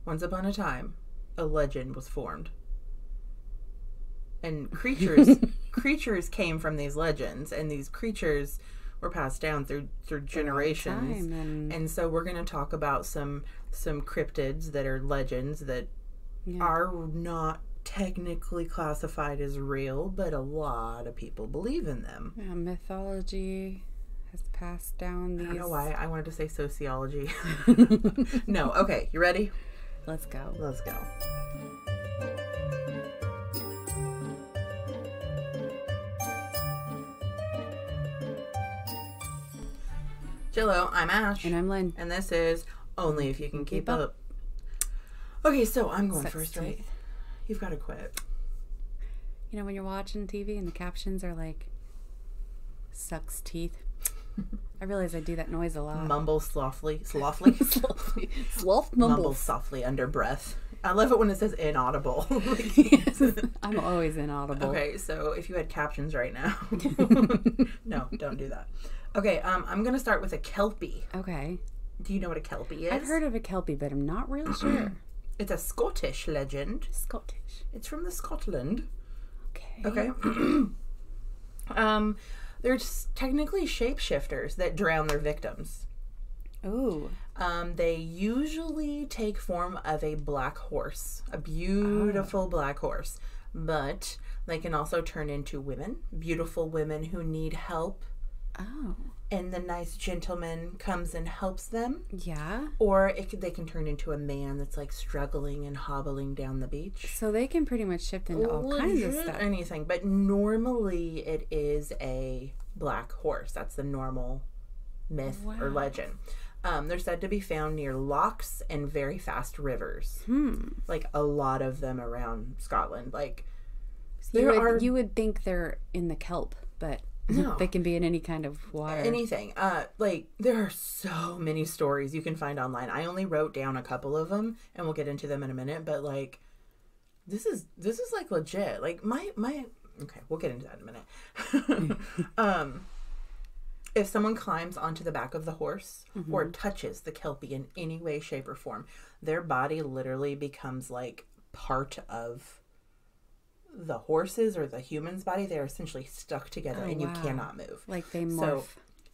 once upon a time, a legend was formed. And creatures came from these legends, and these creatures were passed down through generations. And so we're going to talk about some cryptids that are legends that are not technically classified as real, but a lot of people believe in them. Yeah, mythology has passed down these. I don't know why I wanted to say sociology. No, okay, you ready? Let's go. Let's go. Jello, I'm Ash. And I'm Lynn. And this is Only If You Can Keep Up. Okay, so I'm going first, right? You've got to quit. You know, when you're watching TV and the captions are like, sucks teeth. I realize I do that noise a lot. Mumble slothfully. Sloth mumbles. Mumble softly under breath. I love it when it says inaudible. Yes, I'm always inaudible. Okay, so if you had captions right now. No, don't do that. Okay, I'm going to start with a Kelpie. Okay. Do you know what a Kelpie is? I've heard of a Kelpie, but I'm not real sure. It's a Scottish legend. Scottish. It's from the Scotland. Okay. They're just technically shapeshifters that drown their victims. Ooh. They usually take form of a black horse, a beautiful black horse, but they can also turn into women, beautiful women who need help. Oh. And the nice gentleman comes and helps them. Yeah. Or they can turn into a man that's like struggling and hobbling down the beach. So they can pretty much shift into all kinds of stuff. Anything. But normally it is a black horse. That's the normal myth or legend. They're said to be found near lochs and very fast rivers. Like a lot of them around Scotland. Like you would think they're in the kelp, but no. They can be in any kind of water. Anything. Like there are so many stories you can find online. I only wrote down a couple of them, and we'll get into them in a minute. But like, this is like legit. Like my. Okay, we'll get into that in a minute. If someone climbs onto the back of the horse or touches the Kelpie in any way, shape, or form, their body literally becomes like part of the horse's or the human's body. They're essentially stuck together and you cannot move. Like they morph.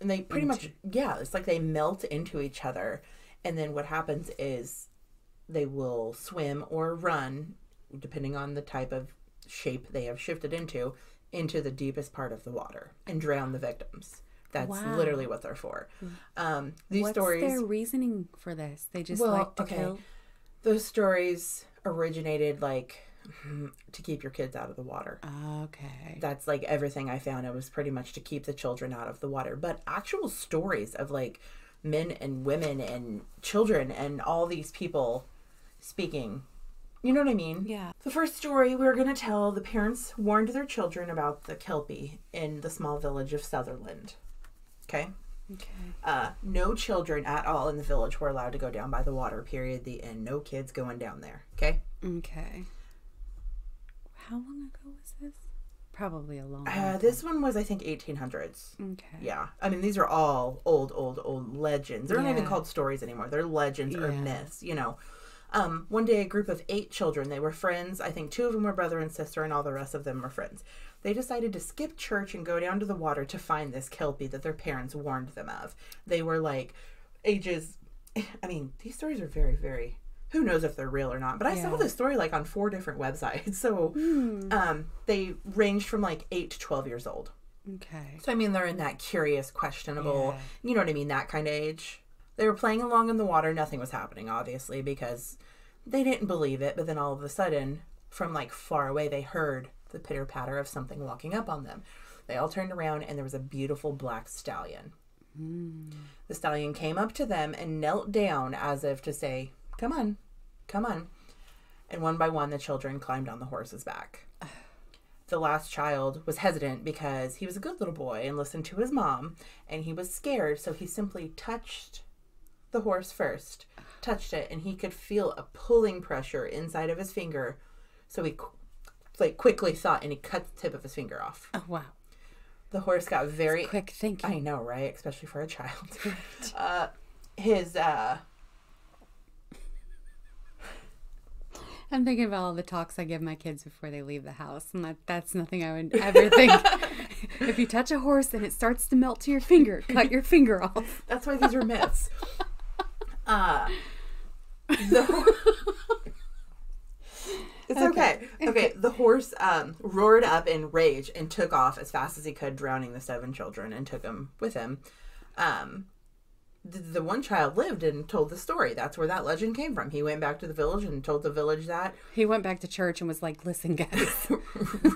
And they pretty much, it's like they melt into each other. And then what happens is they will swim or run, depending on the type of shape they have shifted into the deepest part of the water and drown the victims. That's literally what they're for. What's their reasoning for this? They just like to kill? Those stories originated like to keep your kids out of the water. Okay. That's like everything I found. It was pretty much to keep the children out of the water. But actual stories of like men and women and children and all these people speaking, you know what I mean? Yeah. The first story we're going to tell, the parents warned their children about the Kelpie in the small village of Sutherland. Okay? Okay. No children at all in the village were allowed to go down by the water, period, the end. No kids going down there. Okay? Okay. How long ago was this? Probably a long time. This one was, I think, 1800s. Okay. Yeah. I mean, these are all old legends. They're not even called stories anymore. They're legends or myths, you know. One day, a group of 8 children, they were friends. I think 2 of them were brother and sister, and all the rest of them were friends. They decided to skip church and go down to the water to find this Kelpie that their parents warned them of. They were like ages... I mean, these stories are very, very... Who knows if they're real or not? But I saw this story like on 4 different websites. So they ranged from like 8 to 12 years old. Okay. So I mean, they're in that curious, questionable, you know what I mean, that kind of age. They were playing along in the water. Nothing was happening, obviously, because they didn't believe it. But then all of a sudden, from like far away, they heard the pitter patter of something walking up on them. They all turned around and there was a beautiful black stallion. The stallion came up to them and knelt down as if to say, "Come on, come on." And one by one, the children climbed on the horse's back. The last child was hesitant because he was a good little boy and listened to his mom, and he was scared, so he simply touched the horse first, touched it, and he could feel a pulling pressure inside of his finger, so he quickly thought, and he cut the tip of his finger off. Oh, wow. The horse got very... That's quick thinking. I know, right? Especially for a child. I'm thinking about all the talks I give my kids before they leave the house, and that's nothing I would ever think. If you touch a horse and it starts to melt to your finger, cut your finger off. That's why these are myths. It's okay. Okay, the horse roared up in rage and took off as fast as he could, drowning the 7 children, and took them with him. The one child lived and told the story. That's where that legend came from. He went back to the village and told the village that. He went back to church and was like, listen, guys.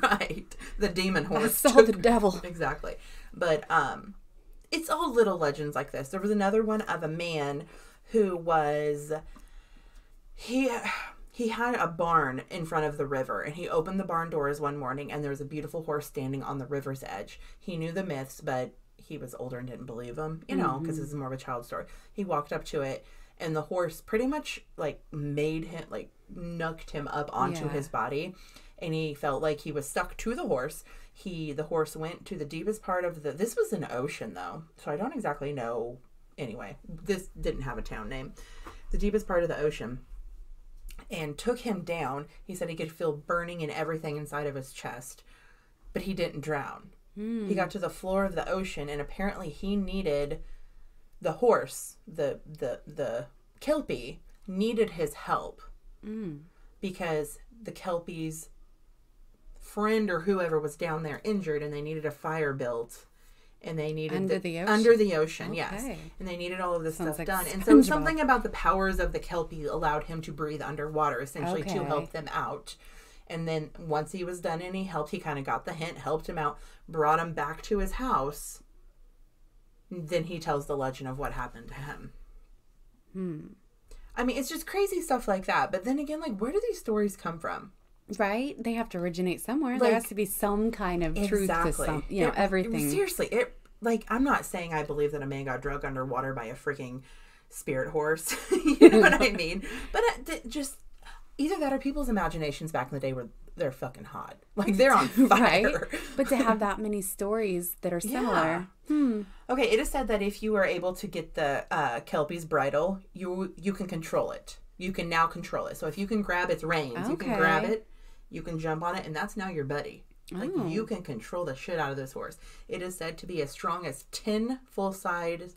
Right. The demon horse. I saw the devil. Exactly. But it's all little legends like this. There was another one of a man who was... He had a barn in front of the river, and he opened the barn doors one morning, and there was a beautiful horse standing on the river's edge. He knew the myths, but he was older and didn't believe them, you know, because this is more of a child story. He walked up to it, and the horse pretty much, like, made him, like, knucked him up onto his body, and he felt like he was stuck to the horse. The horse went to the deepest part of this was an ocean, though, so I don't exactly know. Anyway, this didn't have a town name. The deepest part of the ocean, and took him down. He said he could feel burning and everything inside of his chest, but he didn't drown. He got to the floor of the ocean, and apparently he needed the horse, the Kelpie, needed his help because the Kelpie's friend or whoever was down there injured, and they needed a fire built, and they needed under the ocean, okay. Yes, and they needed all of this stuff done. And so something about the powers of the Kelpie allowed him to breathe underwater, essentially, to help them out. And then once he was done and he kind of got the hint, helped him out, brought him back to his house. Then he tells the legend of what happened to him. I mean, it's just crazy stuff like that. But then again, like, where do these stories come from? Right? They have to originate somewhere. Like, there has to be some kind of truth to some, everything. Seriously, I'm not saying I believe that a man got drugged underwater by a freaking spirit horse. You know what I mean? But just... Either that or people's imaginations back in the day were they're fucking hot. Like, they're on fire. Right? But to have that many stories that are similar. Yeah. Okay, it is said that if you are able to get the Kelpie's bridle, you can control it. You can now control it. So if you can grab its reins, you can grab it, you can jump on it, and that's now your buddy. Like, you can control the shit out of this horse. It is said to be as strong as 10 full-size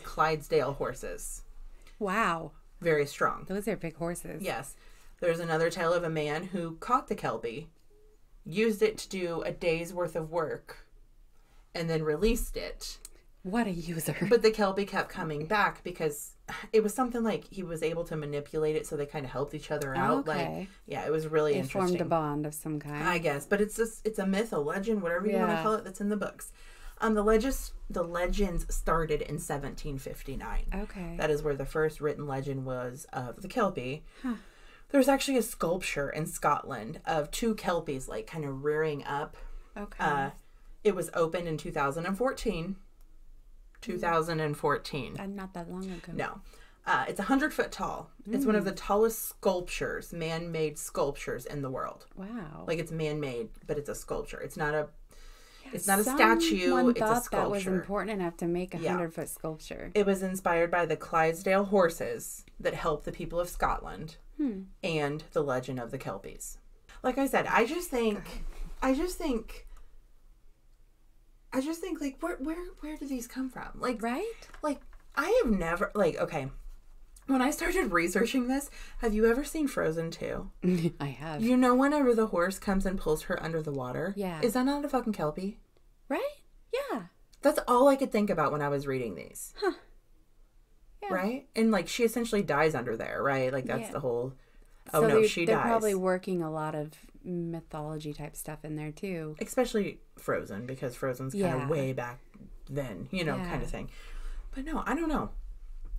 Clydesdale horses. Wow. Very strong. Those are big horses. Yes. There's another tale of a man who caught the Kelpie, used it to do a day's worth of work, and then released it. What a user. But the Kelpie kept coming back because it was something like he was able to manipulate it, so they kind of helped each other out. Okay. Like, yeah, it was really interesting. They formed a bond of some kind. I guess. But it's a myth, a legend, whatever you want to call it, that's in the books. The legends started in 1759. Okay. That is where the first written legend was of the Kelpie. Huh. There's actually a sculpture in Scotland of 2 Kelpies, like, kind of rearing up. Okay. It was opened in 2014. 2014. Not that long ago. No. It's 100 foot tall. It's one of the tallest sculptures, man-made sculptures in the world. Wow. Like, it's man-made, but it's a sculpture. It's not a statue, it's a sculpture. That was important enough to make a 100-foot sculpture. It was inspired by the Clydesdale horses that helped the people of Scotland and the legend of the Kelpies. Like I said, I just think like where do these come from? Like, right? Like, I have never, like, okay, when I started researching this, have you ever seen Frozen 2? I have. You know, whenever the horse comes and pulls her under the water? Yeah. Is that not a fucking Kelpie? Right? Yeah. That's all I could think about when I was reading these. Huh. Yeah. Right? And, like, she essentially dies under there, right? Like, that's the whole... Oh, so no, she dies. They're probably working a lot of mythology type stuff in there, too. Especially Frozen, because Frozen's kind of way back then, you know, kind of thing. But no, I don't know.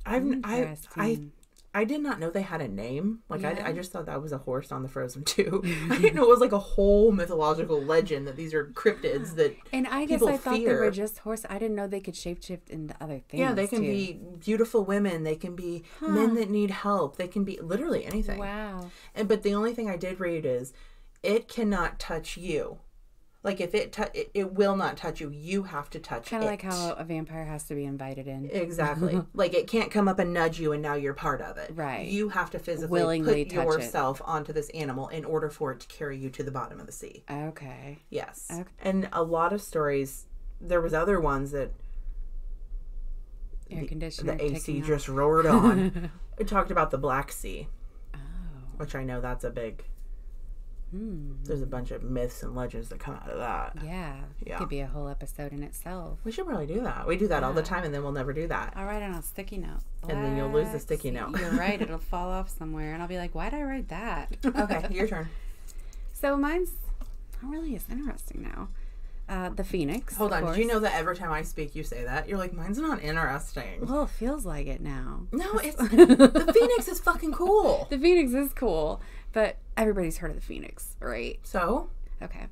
I did not know they had a name. Like, I just thought that was a horse on the Frozen 2. I didn't know it was like a whole mythological legend that these are cryptids that And I guess I thought they were just horse. I didn't know they could shapeshift into other things. Yeah, they can be beautiful women. They can be men that need help. They can be literally anything. Wow. But the only thing I did read is it cannot touch you Like, if it will not touch you. You have to touch it. Kind of like how a vampire has to be invited in. Exactly. Like, it can't come up and nudge you and now you're part of it. Right. You have to physically willingly put touch yourself onto this animal in order for it to carry you to the bottom of the sea. Okay. Yes. Okay. And a lot of stories, there was other ones that Air conditioner. The AC just roared on. It talked about the Black Sea. Oh. Which I know that's a big... There's a bunch of myths and legends that come out of that. Yeah. It could be a whole episode in itself. We should probably do that. We do that all the time, and then we'll never do that. I'll write it on a sticky note. And then you'll lose the sticky note. You're right. It'll fall off somewhere, and I'll be like, why did I write that? Okay, your turn. So mine's really is interesting now. The Phoenix. Hold on. Did you know that every time I speak, you say that? You're like, mine's not interesting. Well, it feels like it now. No, it's the Phoenix is fucking cool. The Phoenix is cool, but everybody's heard of the Phoenix, right? So? Okay.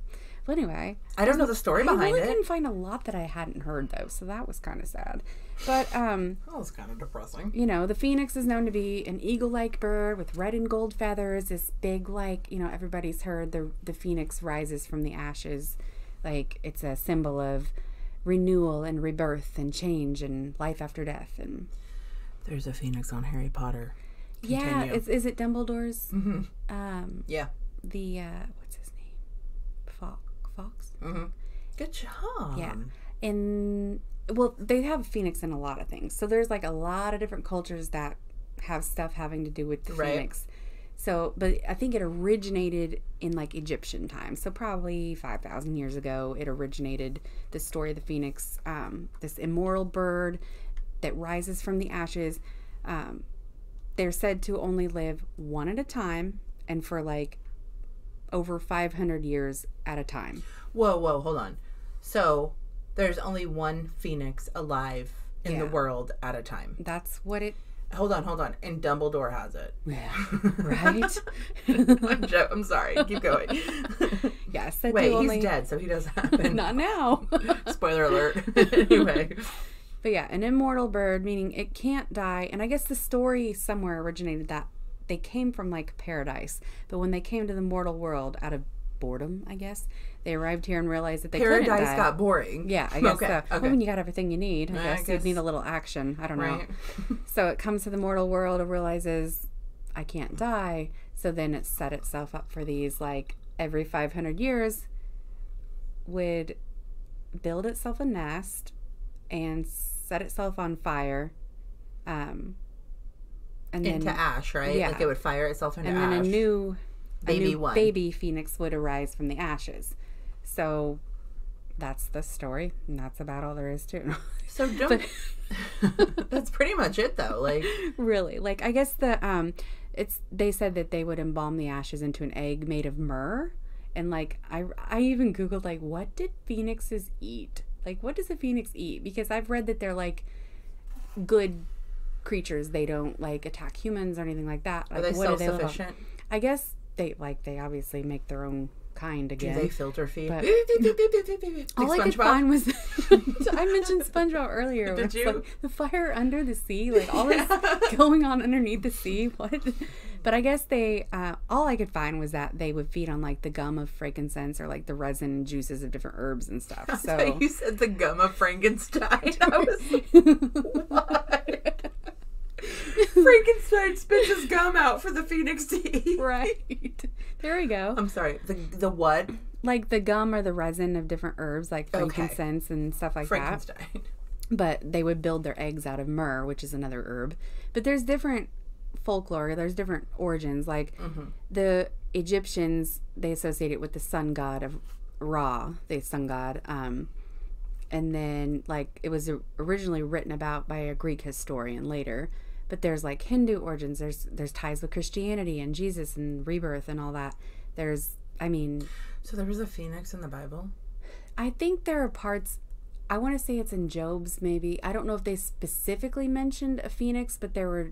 Well, anyway. I don't know the story behind it. I really couldn't find a lot that I hadn't heard, though, so that was kind of sad. But, that was kind of depressing. You know, the Phoenix is known to be an eagle-like bird with red and gold feathers. This big, like, you know, everybody's heard the Phoenix rises from the ashes. Like, it's a symbol of renewal and rebirth and change and life after death. And there's a Phoenix on Harry Potter. Continue. Yeah, is it Dumbledore's? Mm-hmm. Yeah. The, what's his name? Fox? Mm-hmm. Good job. Yeah. And, well, they have Phoenix in a lot of things. So there's, like, a lot of different cultures that have stuff having to do with the Phoenix. So, but I think it originated in, like, Egyptian times. So probably 5,000 years ago, it originated, the story of the Phoenix, this immortal bird that rises from the ashes. They're said to only live one at a time and for, like, over 500 years at a time. Whoa, hold on. So, there's only one Phoenix alive in the world at a time. That's what it... Hold on. And Dumbledore has it. Yeah. Right? I'm sorry. Keep going. Yes. Wait, he's dead, so he doesn't happen. Not now. Spoiler alert. Anyway. But yeah, an immortal bird, meaning it can't die. And I guess the story somewhere originated that they came from, like, paradise. But when they came to the mortal world, out of boredom, I guess, they arrived here and realized that they couldn't die. Paradise got boring. Yeah, I guess so. Okay. Well, when you got everything you need, I guess you'd need a little action. I don't know. So it comes to the mortal world and realizes, I can't die. So then it set itself up for these, like, every 500 years would build itself a nest and set itself on fire. And then, into ash, right? Yeah. Like it would fire itself into ash. And then a new baby Phoenix would arise from the ashes. So that's the story, and that's about all there is to it. So don't... That's pretty much it, though. Like, really, like, I guess they said that they would embalm the ashes into an egg made of myrrh. And, like, I even Googled, like, what did phoenixes eat? Like, what does a phoenix eat? Because I've read that they're, like, good creatures. They don't, like, attack humans or anything like that. Like, are they self-sufficient? I guess they obviously make their own kind again. Do they filter feed? But like all I could find was I mentioned SpongeBob earlier. Did you? Like, the fire under the sea, like all this going on underneath the sea. What? But I guess they all I could find was that they would feed on, like, the gum of frankincense or, like, the resin and juices of different herbs and stuff. So you said the gum of Frankenstein. I was what? Frankenstein spits his gum out for the phoenix to eat. Right. There we go. I'm sorry. The what? Like the gum or the resin of different herbs, like frankincense and stuff like Frankenstein. that. But they would build their eggs out of myrrh, which is another herb. But there's different folklore. There's different origins. Like the Egyptians, they associate it with the sun god of Ra, the sun god. And then, like, it was originally written about by a Greek historian later. But there's, like, Hindu origins. There's ties with Christianity and Jesus and rebirth and all that. So there was a phoenix in the Bible? I think there are parts, I want to say it's in Job's maybe. I don't know if they specifically mentioned a phoenix, but there were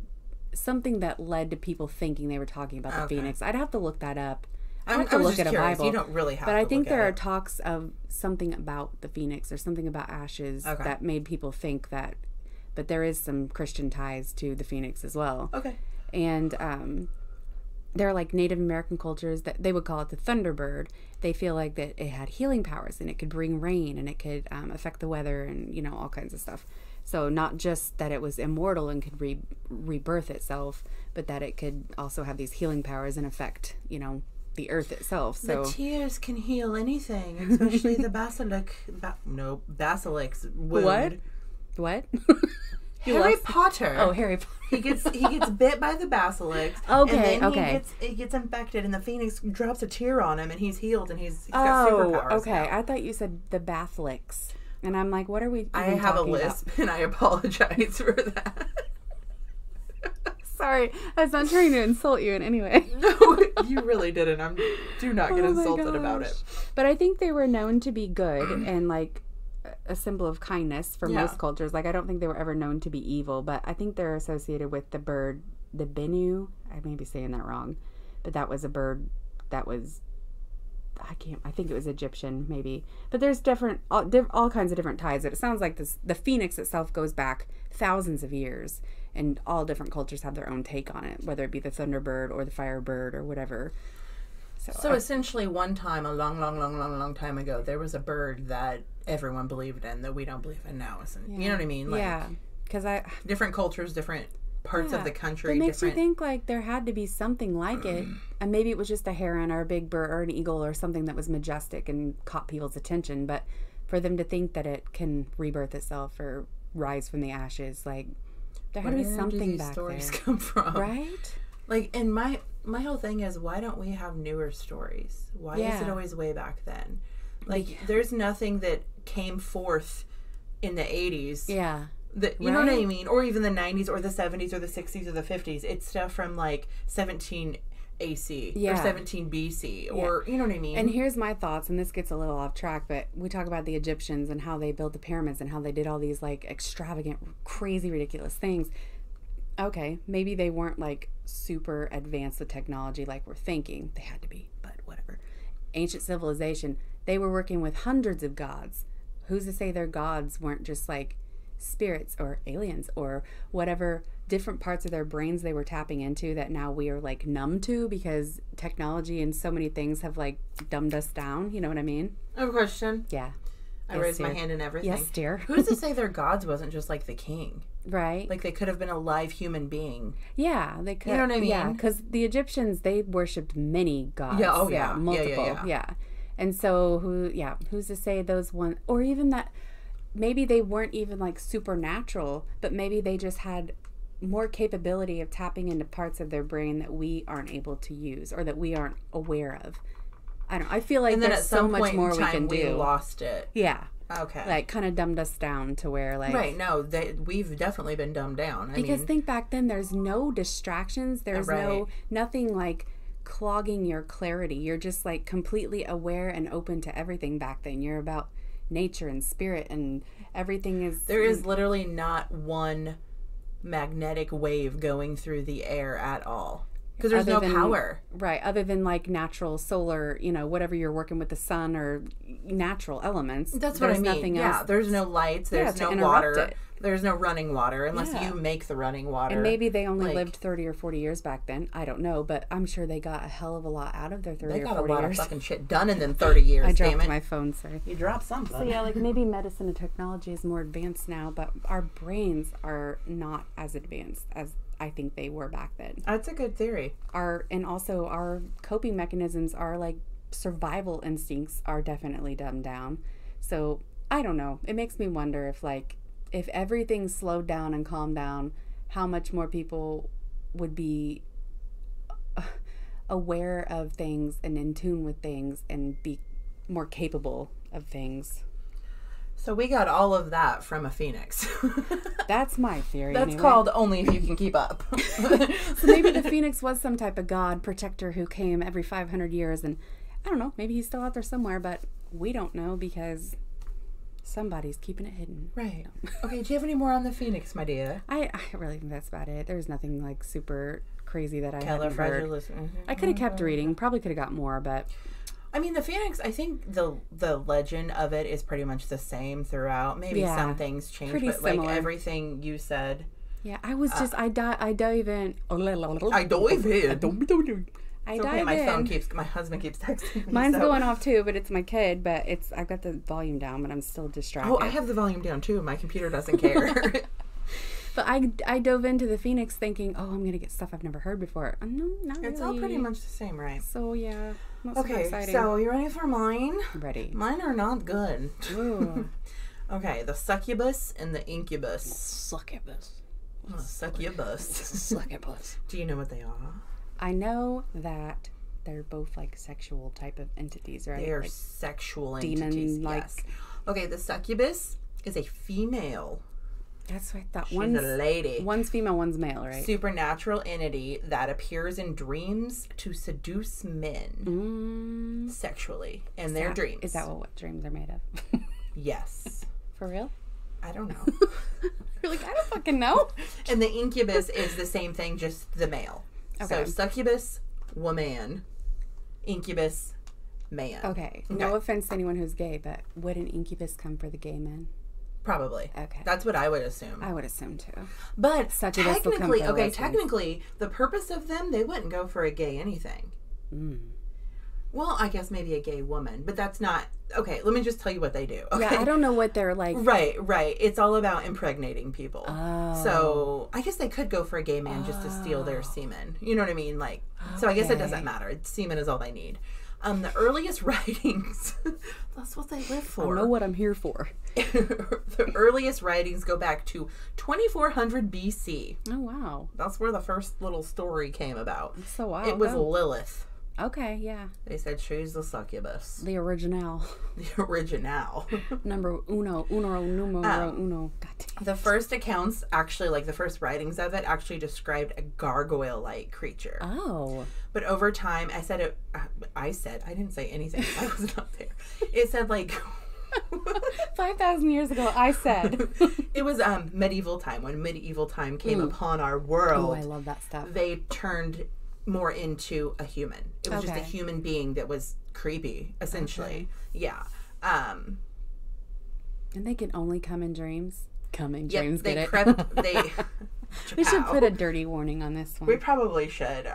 something that led to people thinking they were talking about the phoenix. I'd have to look that up. I'd have to look at a Bible. You don't really have to. But I think there are talks of something about the phoenix or something about ashes that made people think that. But there is some Christian ties to the phoenix as well. Okay. And there are like Native American cultures that they would call it the Thunderbird. They feel like that it had healing powers and it could bring rain and it could affect the weather and, you know, all kinds of stuff. So not just that it was immortal and could rebirth itself, but that it could also have these healing powers and affect, you know, the earth itself. So the tears can heal anything, especially the basilic's wound. What? Harry Potter. Oh, Harry Potter. He gets bit by the basilisk. Okay, and then okay. He gets infected, and the phoenix drops a tear on him, and he's healed, and he's got superpowers. Okay. Now. I thought you said the bathlicks, and I'm like, what are we? I have a lisp, and I apologize for that. Sorry, I was not trying to insult you in any way. No, you really didn't. Do not get insulted about it. But I think they were known to be good and like a symbol of kindness for most cultures. Like I don't think they were ever known to be evil, but I think they're associated with the bird, the binu. I may be saying that wrong, but that was a bird that was. I think it was Egyptian, maybe. But there's all kinds of different ties. It sounds like the phoenix itself goes back thousands of years, and all different cultures have their own take on it, whether it be the thunderbird or the firebird or whatever. So essentially, one time, a long time ago, there was a bird that everyone believed in that we don't believe in now. You know what I mean? Like, because different cultures, different parts of the country. It makes you think like there had to be something like it, and maybe it was just a heron or a big bird or an eagle or something that was majestic and caught people's attention. But for them to think that it can rebirth itself or rise from the ashes, like there had to be something back there. Where do these stories come from? Right? Like, and my whole thing is, why don't we have newer stories? Why is it always way back then? Like, there's nothing that came forth in the 80s. Yeah. You know what I mean? Or even the 90s or the 70s or the 60s or the 50s. It's stuff from like 17 AC or 17 BC or, you know what I mean? And here's my thoughts, and this gets a little off track, but we talk about the Egyptians and how they built the pyramids and how they did all these like extravagant, crazy, ridiculous things. Okay, maybe they weren't like super advanced with technology like we're thinking. They had to be, but whatever. Ancient civilization, they were working with hundreds of gods. Who's to say their gods weren't just like spirits or aliens or whatever different parts of their brains they were tapping into that now we are like numb to because technology and so many things have like dumbed us down. You know what I mean? I have a question. Yeah. I raised my hand and everything. Yes, dear. Who's to say their gods wasn't just like the king? Right. Like they could have been a live human being. Yeah, they could. You know what I mean? Yeah, because the Egyptians, they worshipped many gods. Yeah, multiple. Yeah. And so who's to say those one, or even that maybe they weren't even like supernatural, but maybe they just had more capability of tapping into parts of their brain that we aren't able to use or that we aren't aware of. I don't know. I feel like and then there's at some so much point more in time, we can do. We lost it. Yeah. Okay. Like kind of dumbed us down to where like right. No, we've definitely been dumbed down. Because think back then, there's no distractions. There's nothing like clogging your clarity. You're just like completely aware and open to everything back then. You're about nature and spirit and everything is. There is literally not one magnetic wave going through the air at all. Because there's no power. Right. Other than like natural solar, whatever you're working with the sun or natural elements. That's what I mean. Nothing else. Yeah. There's no lights. There's no water. There's no running water unless you make the running water. And maybe they only lived 30 or 40 years back then. I don't know. But I'm sure they got a hell of a lot out of their 30 or 40 years. They got a lot of fucking shit done in them 30 years. I dropped my phone, sorry. You dropped something. So yeah, like maybe medicine and technology is more advanced now, but our brains are not as advanced as I think they were back then. That's a good theory. And also our coping mechanisms, our like survival instincts are definitely dumbed down. So I don't know. It makes me wonder if everything slowed down and calmed down, how much more people would be aware of things and in tune with things and be more capable of things. So we got all of that from a phoenix. That's my theory. That's called Only If You Can Keep Up. So maybe the phoenix was some type of god protector who came every 500 years, and I don't know, maybe he's still out there somewhere, but we don't know because somebody's keeping it hidden. Right. Okay, do you have any more on the phoenix, my dear? I really think that's about it. There's nothing like super crazy that I hadn't heard. Mm-hmm. I could have kept reading. Probably could have got more, but I mean, the phoenix, I think the legend of it is pretty much the same throughout. Maybe some things change, but similar. Like everything you said. Yeah, I was just, I dove in. I okay. dive My husband keeps texting me. Mine's going off too, but it's my kid. But I've got the volume down, but I'm still distracted. Oh, I have the volume down too. My computer doesn't care. But I dove into the Phoenix thinking, oh, I'm gonna get stuff I've never heard before. No, not really. It's all pretty much the same, right? So yeah. Okay, so you ready for mine? Ready. Mine are not good. Ooh. Okay, the succubus and the incubus. Succubus. Succubus. Succubus. Do you know what they are? I know that they're both like sexual type of entities, right? They are like sexual demon, entities. like. Yes. Okay, the succubus is a female. That's what I thought. She's a lady. One's female, one's male, right? Supernatural entity that appears in dreams to seduce men sexually in their dreams. Is that what dreams are made of? Yes. For real? I don't know. You're like, I don't fucking know. And the incubus is the same thing, just the male. Okay. So succubus, woman. Incubus, man. Okay. No offense to anyone who's gay, but would an incubus come for the gay men? Probably. Okay. That's what I would assume. I would assume too. But technically, technically, the purpose of them, they wouldn't go for a gay anything. Well, I guess maybe a gay woman, but that's not... Okay, let me just tell you what they do. Okay? Yeah, I don't know what they're like. Right. It's all about impregnating people. Oh. So, I guess they could go for a gay man just to steal their semen. You know what I mean? Like, so I guess it doesn't matter. Semen is all they need. The earliest writings, that's what they live for. I know what I'm here for. The earliest writings go back to 2400 BC. Oh, wow. That's where the first little story came about. That's so wild. It was Lilith. Okay, yeah. They said she's the succubus. The original. The original. Numero uno. God damn. The first accounts, actually, like the first writings of it, actually described a gargoyle-like creature. Oh. But over time, I didn't say anything. I was not there. It said like... 5,000 years ago, I said. It was medieval time. When medieval time came upon our world. Oh, I love that stuff. They turned more into a human. It was just a human being that was creepy, essentially. Okay. Yeah. And they can only come in dreams. Come in dreams. They get crept. It? We should put a dirty warning on this one. We probably should.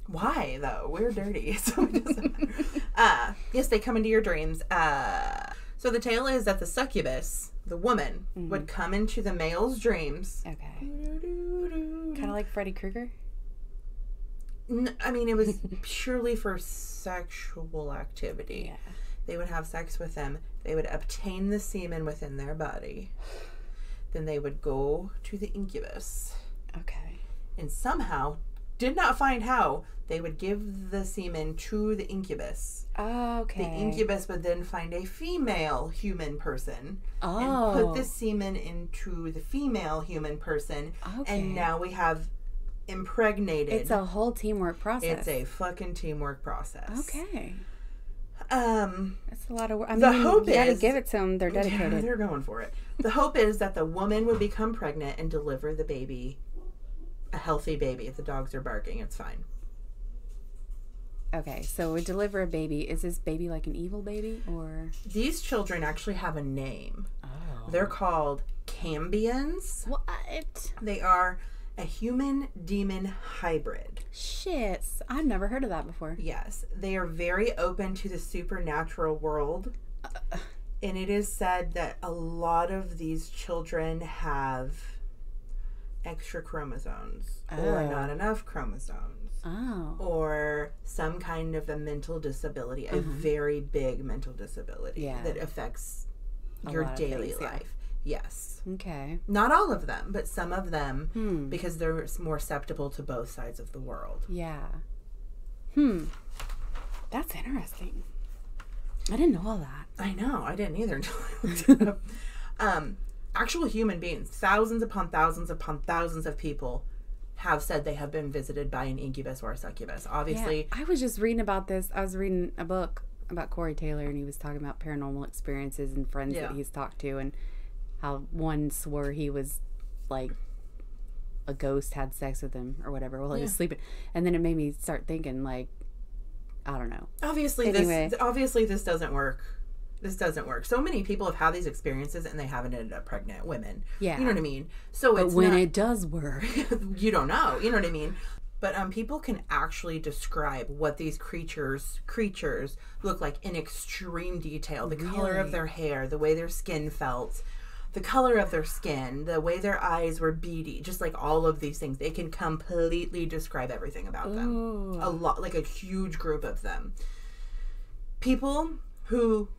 Why though? We're dirty, so it doesn't matter. Yes, they come into your dreams. So the tale is that the succubus, the woman, would come into the male's dreams. Okay. Kind of like Freddy Krueger. I mean, it was purely for sexual activity. Yeah. They would have sex with them. They would obtain the semen within their body. Then they would go to the incubus. Okay. And somehow, did not find how, they would give the semen to the incubus. Okay. The incubus would then find a female human person and put the semen into the female human person. Okay. And now we have impregnated. It's a whole teamwork process. It's a fucking teamwork process. Okay. That's a lot of work. I the mean, hope you is gotta give it to them. They're dedicated. Yeah, they're going for it. The hope is that the woman would become pregnant and deliver the baby, a healthy baby. If the dogs are barking, it's fine. Okay, so we deliver a baby. Is this baby like an evil baby, or? These children actually have a name. Oh. They're called Cambions. What? They are a human-demon hybrid. Shit. I've never heard of that before. Yes. They are very open to the supernatural world. And it is said that a lot of these children have extra chromosomes. Or not enough chromosomes. Oh. Or some kind of a mental disability. A very big mental disability that affects your daily life. Yes. Okay. Not all of them, but some of them, because they're more susceptible to both sides of the world. Yeah. That's interesting. I didn't know all that. I know. I didn't either until I looked it up. Actual human beings, thousands upon thousands upon thousands of people have said they have been visited by an incubus or a succubus. Obviously. Yeah, I was just reading about this. I was reading a book about Corey Taylor, and he was talking about paranormal experiences and friends that he's talked to, and how one swore he was like a ghost had sex with him or whatever while he was sleeping. And then it made me start thinking, like, I don't know. Obviously this doesn't work. This doesn't work. So many people have had these experiences and they haven't ended up pregnant women. Yeah. You know what I mean? So but when it does work, you don't know. You know what I mean? But people can actually describe what these creatures look like in extreme detail. The color of their hair, the way their skin felt, the color of their skin, the way their eyes were beady, just like all of these things. They can completely describe everything about them. A lot, like a huge group of them. People who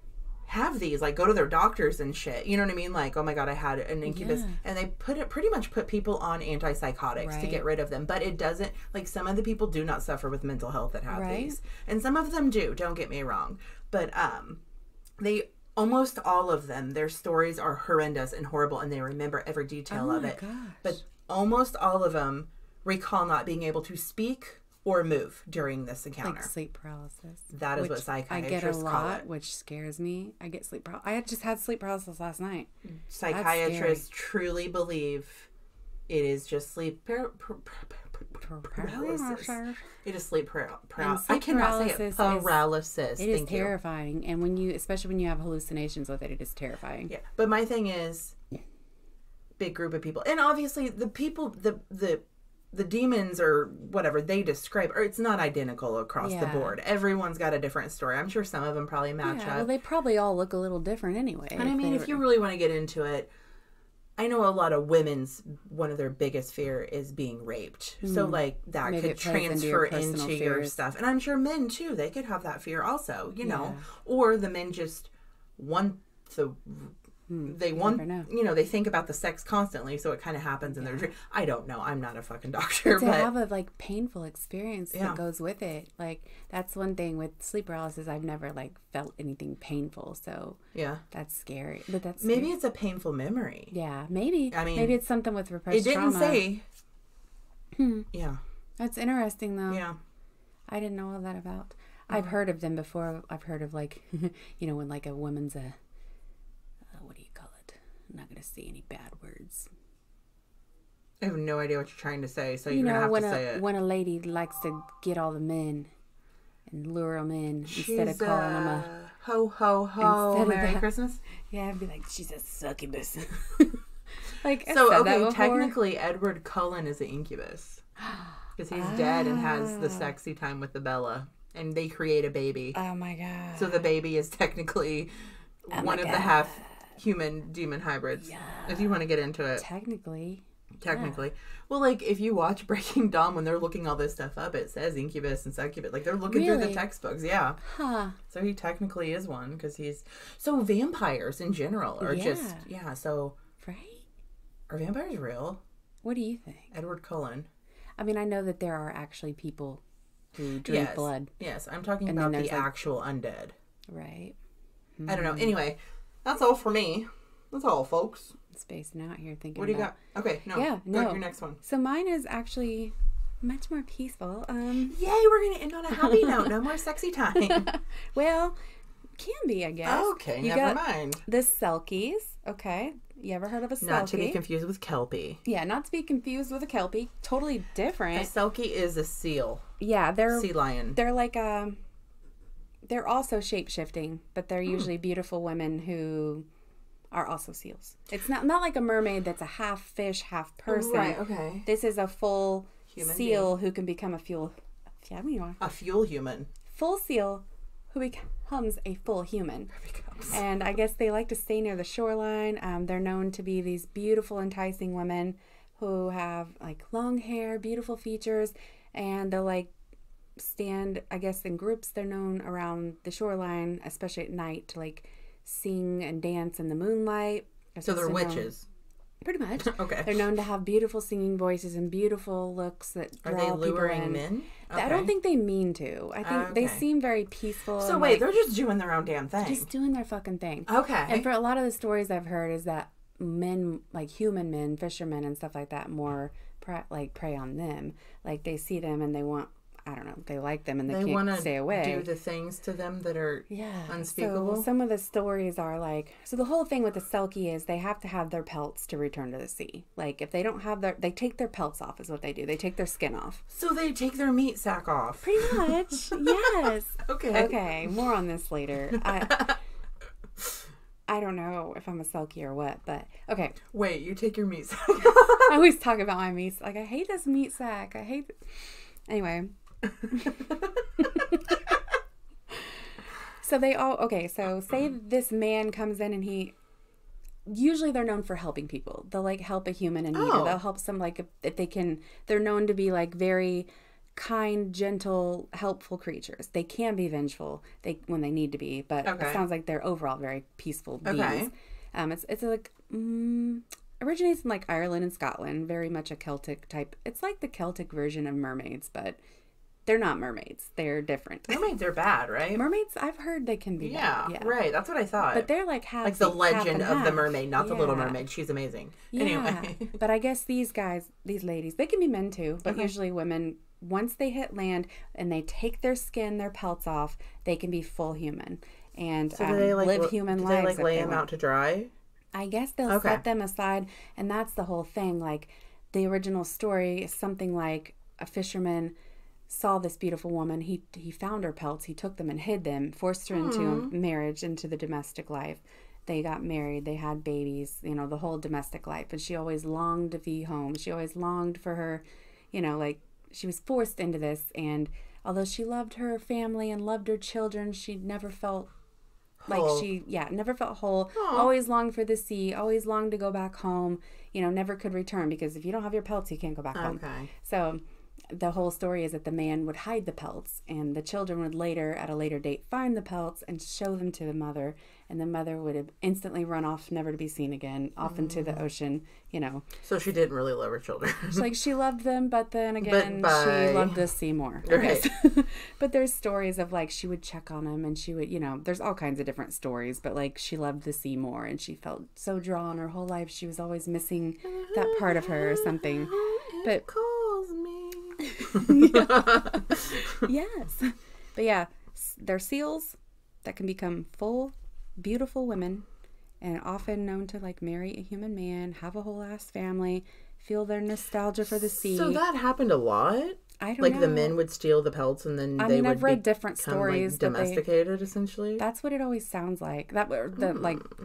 have these, like, go to their doctors and shit, you know what I mean? Like, oh my god, I had an incubus, and they pretty much put people on antipsychotics to get rid of them. But it doesn't, like, some of the people do not suffer with mental health that have these, and some of them do, don't get me wrong, but they almost all of them, their stories are horrendous and horrible, and they remember every detail of it. But almost all of them recall not being able to speak or move during this encounter. Like sleep paralysis. That is what psychiatrists I get a lot, call it. Which scares me. I get sleep paralysis. I just had sleep paralysis last night. Psychiatrists truly believe it is just sleep paralysis. It is sleep paralysis. I cannot say it. Paralysis. It is terrifying. And especially when you have hallucinations with it, it is terrifying. Yeah. But my thing is, big group of people. And obviously the people, the demons or whatever they describe, or it's not identical across the board. Everyone's got a different story. I'm sure some of them probably match up. Well, they probably all look a little different anyway. And I mean, if you really want to get into it, I know a lot of women's, one of their biggest fear is being raped. So, like, that could transfer into your stuff. And I'm sure men, too, they could have that fear also, you know. Or the men just want the... They want, you know, they think about the sex constantly, so it kind of happens in their dream. I don't know. I'm not a fucking doctor. To have a, like, painful experience that goes with it. Like, that's one thing with sleep paralysis. I've never, like, felt anything painful. So, that's scary. But that's scary. Maybe it's a painful memory. Yeah, maybe. I mean, maybe it's something with repressed trauma. It didn't say. Yeah. That's interesting, though. Yeah. I didn't know all that about. I've heard of them before. I've heard of, like, you know, when, like, a woman's a... what do you call it? I'm not going to say any bad words. I have no idea what you're trying to say, so you're going to have to say it. When a lady likes to get all the men and lure them in instead of calling them a... Ho, ho, ho, Merry Christmas? Yeah, I'd be like, she's a succubus. Like, so, okay, technically Edward Cullen is an incubus. Because he's dead and has the sexy time with the Bella. And they create a baby. Oh, my God. So the baby is technically one of the half... human demon hybrids, if you want to get into it. Technically. Well, like, if you watch Breaking Dawn, when they're looking all this stuff up, it says incubus and succubus. Like, they're looking through the textbooks. So he technically is one, because he's... So vampires in general are just... Yeah, so... Right? Are vampires real? What do you think? Edward Cullen. I mean, I know that there are actually people who drink blood. Yes, I'm talking about the actual undead. Right. I don't know. Anyway... That's all for me. That's all, folks. Spacing out here thinking. What do you got? Okay, no. Yeah, no. Go to your next one. So mine is actually much more peaceful. Yay, we're going to end on a happy note. No more sexy time. Well, can be, I guess. Okay, never mind. The Selkies. Okay. You ever heard of a Selkie? Not to be confused with Kelpie. Yeah, not to be confused with a Kelpie. Totally different. A Selkie is a seal. Yeah, they're... Sea lion. They're like a... They're also shape-shifting, but they're usually beautiful women who are also seals. It's not like a mermaid that's a half fish, half person. Right, okay. This is a full human seal who can become a fuel... A fuel human. Full seal who becomes a full human. And I guess they like to stay near the shoreline. They're known to be these beautiful, enticing women who have, like, long hair, beautiful features, and they'll, like, stand, I guess, in groups. They're known around the shoreline, especially at night, to, like, sing and dance in the moonlight. So they're witches. Pretty much. Okay. They're known to have beautiful singing voices and beautiful looks that draw people in. Are they luring men? Okay. I don't think they mean to. I think they seem very peaceful. So wait, they're just doing their own damn thing. Just doing their fucking thing. Okay. And for a lot of the stories I've heard is that men, like human men, fishermen and stuff like that, more prey on them. Like, they see them and they want... I don't know. They like them and they can't stay away. Do the things to them that are unspeakable. So some of the stories are like... So the whole thing with the Selkie is they have to have their pelts to return to the sea. Like, if they don't have their... They take their pelts off is what they do. They take their skin off. So they take their meat sack off. Pretty much. Yes. Okay. More on this later. I don't know if I'm a Selkie or what, but... Okay. Wait, you take your meat sack I always talk about my meat... Like, I hate this meat sack. I hate... Anyway. So they all, okay, so say this man comes in and usually they're known for helping people. They'll like help a human in need, or they'll help some, like if they can, they're known to be like very kind, gentle, helpful creatures. They can be vengeful when they need to be, but it sounds like they're overall very peaceful beings. It's like originates in like Ireland and Scotland, very much a Celtic type. It's like the Celtic version of mermaids, but they're not mermaids. They're different. Mermaids are bad, right? Mermaids, I've heard they can be bad. Yeah, right. That's what I thought. But they're like half, like the legend of half. The mermaid, not the Little Mermaid. She's amazing. Yeah. Anyway. But I guess these ladies, they can be men too, but usually women, once they hit land and they take their skin, their pelts off, they can be full human and so do they, like, live human lives. Do they like lay them out to dry? I guess they'll set them aside, and that's the whole thing. Like the original story is something like a fisherman saw this beautiful woman. He found her pelts. He took them and hid them, forced her into marriage, into the domestic life. They got married. They had babies, the whole domestic life. And she always longed to be home. She always longed for her, like she was forced into this. And although she loved her family and loved her children, she never felt never felt whole. Aww. Always longed for the sea, always longed to go back home, never could return, because if you don't have your pelts, you can't go back home. So the whole story is that the man would hide the pelts, and the children would at a later date, find the pelts and show them to the mother, and the mother would instantly run off, never to be seen again, off into the ocean, So she didn't really love her children. Like she loved them, but then again, she loved the sea more. Right. But there's stories of like she would check on them, and she would, there's all kinds of different stories, but like she loved the sea more, and she felt so drawn her whole life. She was always missing that part of her or something. But calls me. Yes. But yeah, they're seals that can become full, beautiful women, and often known to like marry a human man, have a whole ass family, feel their nostalgia for the sea. So that happened a lot? I don't know. Like the men would steal the pelts and then I've read different stories. Like domesticated, essentially? That's what it always sounds like. Like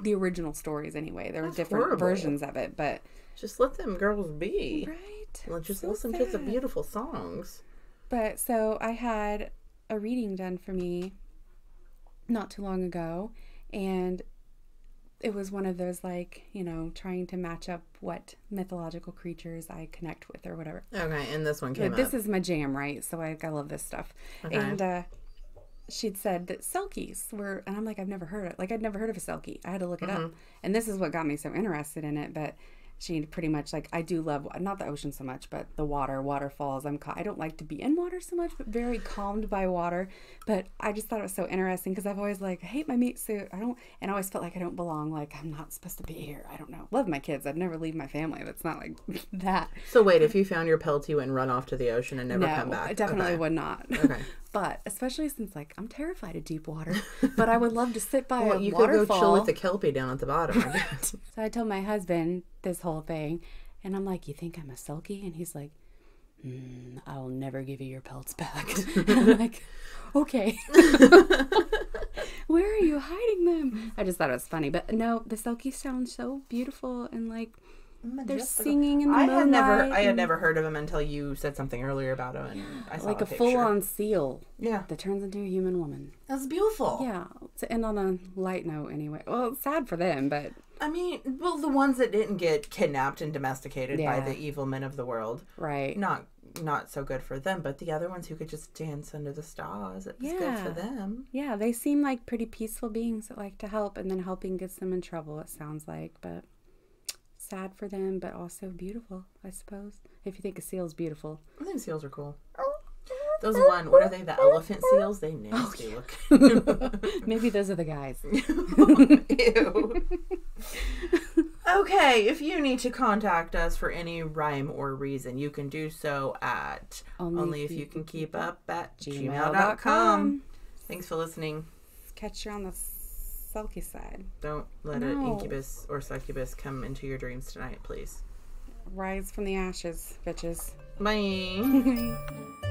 the original stories anyway. There were different versions of it, but just let them girls be. Right. Let's just listen to the beautiful songs. But so I had a reading done for me not too long ago, and it was one of those like, trying to match up what mythological creatures I connect with or whatever. Okay, and this one came up. This is my jam, right? So I love this stuff. Okay. And she'd said that selkies were, and I'm like, I'd never heard of a selkie. I had to look it up. And this is what got me so interested in it, but she pretty much like, I do love, not the ocean so much, but the waterfalls. I don't like to be in water so much, but very calmed by water. But I just thought it was so interesting because I've always like, I hate my meat suit. And I always felt like I don't belong. Like I'm not supposed to be here. I don't know. Love my kids. I'd never leave my family. That's not like that. So wait, if you found your pelt, you wouldn't run off to the ocean and never come back? I definitely would not. Okay. But especially since like I'm terrified of deep water, but I would love to sit by a waterfall. You could go chill with the kelpie down at the bottom. I guess. So I told my husband this whole thing, and I'm like, "You think I'm a selkie?" And he's like, "I will never give you your pelts back." And I'm like, "Okay." Where are you hiding them? I just thought it was funny, but no, the selkies sound so beautiful and like. They're singing in the moonlight. I had never heard of them until you said something earlier about them, and I saw like a full-on seal. Yeah, that turns into a human woman. That's beautiful. Yeah, to end on a light note, anyway. Well, it's sad for them, but I mean, the ones that didn't get kidnapped and domesticated by the evil men of the world, right? Not so good for them, but the other ones who could just dance under the stars, it was good for them. Yeah, they seem like pretty peaceful beings that like to help, and then helping gets them in trouble. It sounds like, but. Sad for them, but also beautiful, I suppose. If you think a seal's beautiful. I think seals are cool. Those what are they, the elephant seals? They nasty looking. Maybe those are the guys. Ew. Okay, if you need to contact us for any rhyme or reason, you can do so at onlyifyoucankeepup at gmail.com. Thanks for listening. Catch you on the sulky side. Don't let an incubus or succubus come into your dreams tonight, please. Rise from the ashes, bitches. Bye.